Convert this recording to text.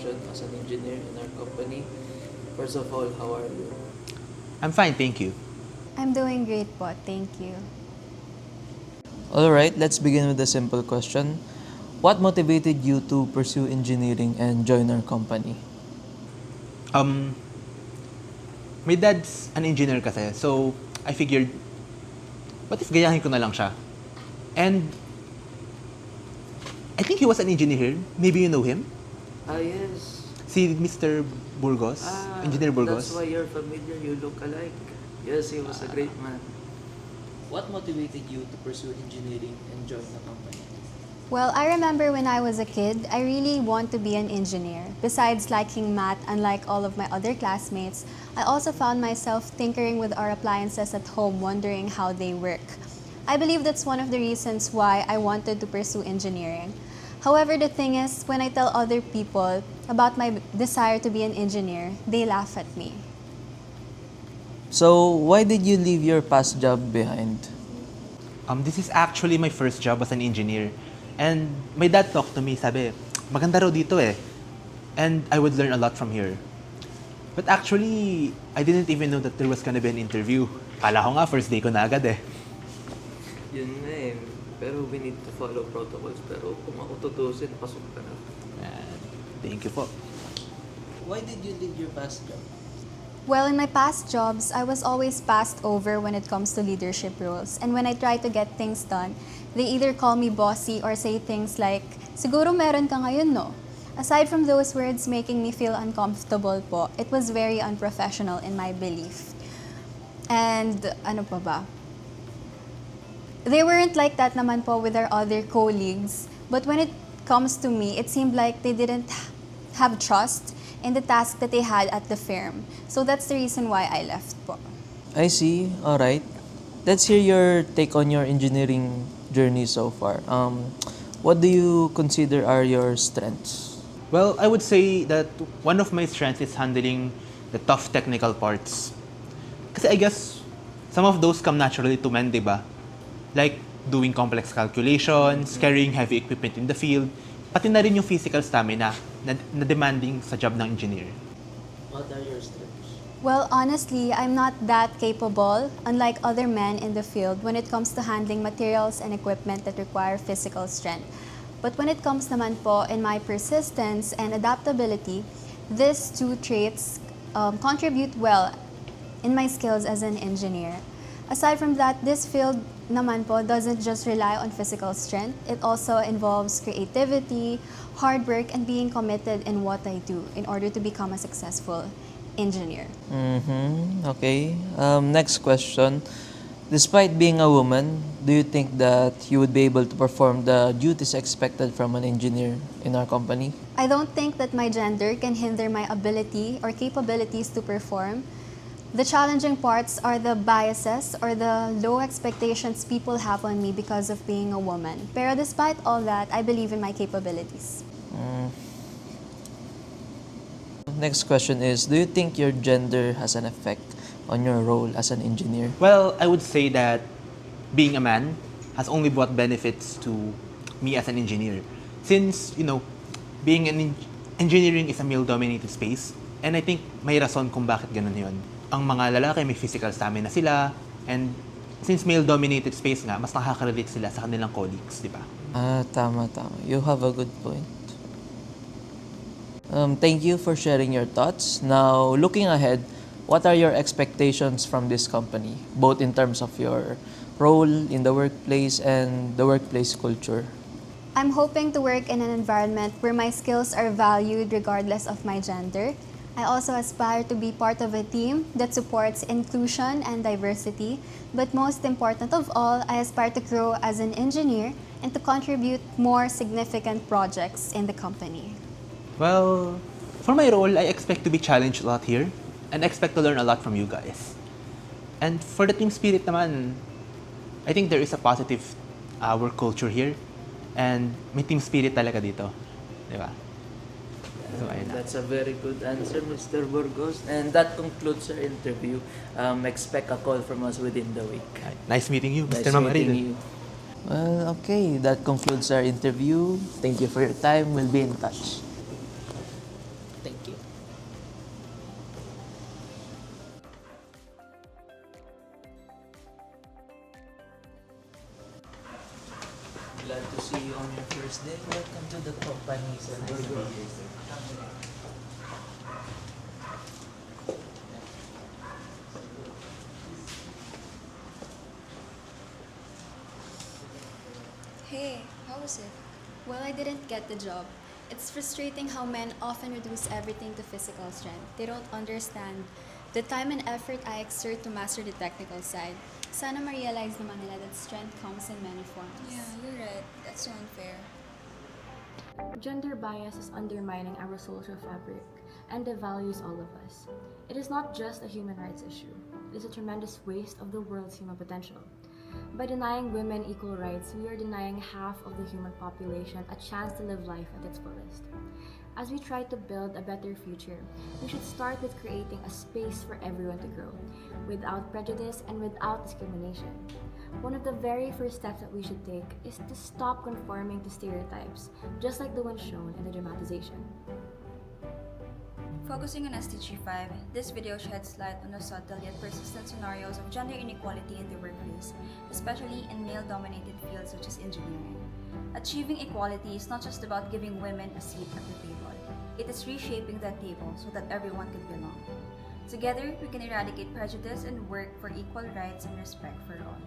position as an engineer in our company. First of all, how are you? I'm fine, thank you. I'm doing great po, thank you. Alright, let's begin with a simple question. What motivated you to pursue engineering and join our company? My dad's an engineer kasi, so I figured, what if gayahin ko na lang siya? And I think he was an engineer. Maybe you know him? Yes. Si Mr. Burgos, Engineer Burgos. That's why you're familiar, you look alike. Yes, he was a great man. What motivated you to pursue engineering and join the company? Well, I remember when I was a kid, I really want to be an engineer. Besides liking math, unlike all of my other classmates, I also found myself tinkering with our appliances at home, wondering how they work. I believe that's one of the reasons why I wanted to pursue engineering. However, the thing is, when I tell other people about my desire to be an engineer, they laugh at me. So, why did you leave your past job behind? This is actually my first job as an engineer. And my dad talked to me, sabi, maganda raw dito eh. And I would learn a lot from here. But actually, I didn't even know that there was gonna be an interview. Kala ko nga, first day ko na agad eh. Yun nga eh. Pero we need to follow protocols. Pero kung ako tutusin, pasok ka na. Thank you po. Why did you leave your past job? Well, in my past jobs, I was always passed over when it comes to leadership roles. And when I try to get things done, they either call me bossy or say things like, siguro meron ka ngayon, no? Aside from those words making me feel uncomfortable po, it was very unprofessional in my belief. And ano pa ba? They weren't like that naman po with our other colleagues. But when it comes to me, it seemed like they didn't have trust in the task that they had at the firm. So that's the reason why I left po. I see. Alright. Let's hear your take on your engineering journey so far. What do you consider are your strengths? Well, I would say that one of my strengths is handling the tough technical parts. Kasi I guess some of those come naturally to men, di ba? Like doing complex calculations, carrying heavy equipment in the field, pati na rin yung physical stamina na demanding sa job ng engineer. What are your strengths? Well, honestly, I'm not that capable, unlike other men in the field, when it comes to handling materials and equipment that require physical strength. But when it comes naman po in my persistence and adaptability, these two traits contribute well in my skills as an engineer. Aside from that, this field naman po doesn't just rely on physical strength. It also involves creativity, hard work, and being committed in what I do in order to become a successful engineer. Okay. Next question. Despite being a woman, do you think that you would be able to perform the duties expected from an engineer in our company? I don't think that my gender can hinder my ability or capabilities to perform. The challenging parts are the biases or the low expectations people have on me because of being a woman. Pero despite all that, I believe in my capabilities. Next question is, do you think your gender has an effect on your role as an engineer? Well, I would say that being a man has only brought benefits to me as an engineer. Since, being engineering is a male-dominated space, and I think may rason kung bakit ganun yun. Ang mga lalaki may physical stamina sila, and since male-dominated space nga, mas nakaka-relate sila sa kanilang colleagues, di ba? Tama. You have a good point. Thank you for sharing your thoughts. Now, looking ahead, what are your expectations from this company, both in terms of your role in the workplace and the workplace culture? I'm hoping to work in an environment where my skills are valued regardless of my gender. I also aspire to be part of a team that supports inclusion and diversity. But most important of all, I aspire to grow as an engineer and to contribute more significant projects in the company. Well, for my role, I expect to be challenged a lot here and expect to learn a lot from you guys. And for the team spirit naman, I think there is a positive work culture here and may team spirit talaga dito. Di ba? So, ayun na. That's a very good answer, Mr. Burgos. And that concludes our interview. Expect a call from us within the week. Nice meeting you, Nice Mr. MAMARIL. meeting you. Well, okay. That concludes our interview. Thank you for your time. We'll be in touch. Thank you. Glad to see you on your first day. Welcome to the company. So nice to meet you, sir. Hey, how was it? Well, I didn't get the job. It's frustrating how men often reduce everything to physical strength. They don't understand the time and effort I exert to master the technical side. Sana ma-realize naman nila that strength comes in many forms. Yeah, you're right. That's so unfair. Gender bias is undermining our social fabric and devalues all of us. It is not just a human rights issue, it is a tremendous waste of the world's human potential. By denying women equal rights, we are denying half of the human population a chance to live life at its fullest. As we try to build a better future, we should start with creating a space for everyone to grow, without prejudice and without discrimination. One of the very first steps that we should take is to stop conforming to stereotypes, just like the one shown in the dramatization. Focusing on SDG 5, this video sheds light on the subtle yet persistent scenarios of gender inequality in the workplace, especially in male-dominated fields such as engineering. Achieving equality is not just about giving women a seat at the table. It is reshaping that table so that everyone can belong. Together, we can eradicate prejudice and work for equal rights and respect for all.